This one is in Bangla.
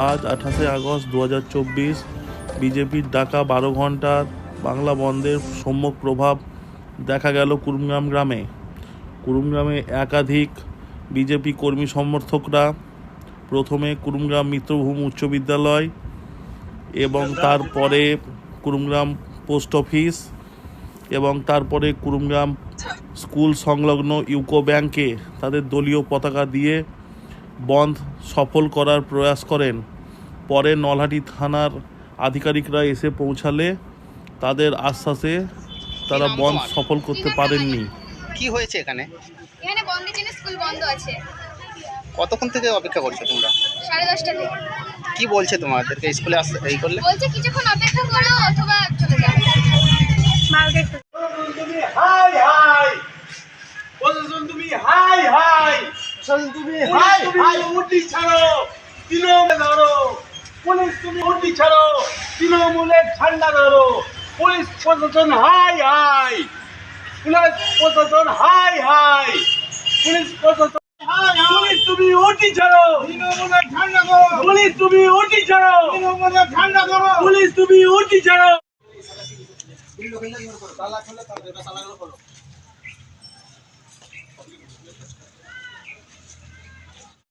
আজ 28শে আগস্ট 2024 বিজেপির ডাকা 12 ঘন্টার বাংলা বন্ধের সম্যক প্রভাব দেখা গেল কুড়িগ্রাম গ্রামে। কুড়িগ্রামে একাধিক বিজেপি কর্মী সমর্থকরা প্রথমে কুড়িগ্রাম মিত্রভূম উচ্চ বিদ্যালয় এবং তারপরে কুড়িগ্রাম পোস্ট অফিস এবং তারপরে কুড়িগ্রাম স্কুল সংলগ্ন ইউকো ব্যাংকে তাদের দলীয় পতাকা দিয়ে বন্ধ সফল করার প্রয়াস করেন। পরে নলহাটি থানার আধিকারিকরা এসে পৌঁছালে তাদের আশ্বাসে তারা বন্ধ সফল করতে পারেননি। কি হয়েছে এখানে? এখানে বন্ধের জন্য স্কুল বন্ধ আছে। কতক্ষণ থেকে অপেক্ষা করছো তোমরা? 10:30 থেকে। কি বলছে তোমাদেরকে স্কুলে আসতে এই করলে? বলছে কিছুক্ষণ অপেক্ষা করো অথবা চলে যাও। তুমি হাই হাই বলছেন, তুমি হাই হাই তুমি হাই হাই উঠি ছাড়ো, তৃণমূলে ধরো পুলিশ, তুমি উঠি ছাড়ো, তৃণমূলের ঠান্ডা ধরো। পুলিশ প্রশাসন হাই হাই, পুলিশ প্রশাসন হাই হাই, পুলিশ প্রশাসন পুলিশ তুমি উঠি ছাড়ো, তৃণমূলের ঠান্ডা করো। পুলিশ তুমি উঠি ছাড়ো, তৃণমূলের ঠান্ডা করো। পুলিশ তুমি উঠি ছাড়ো।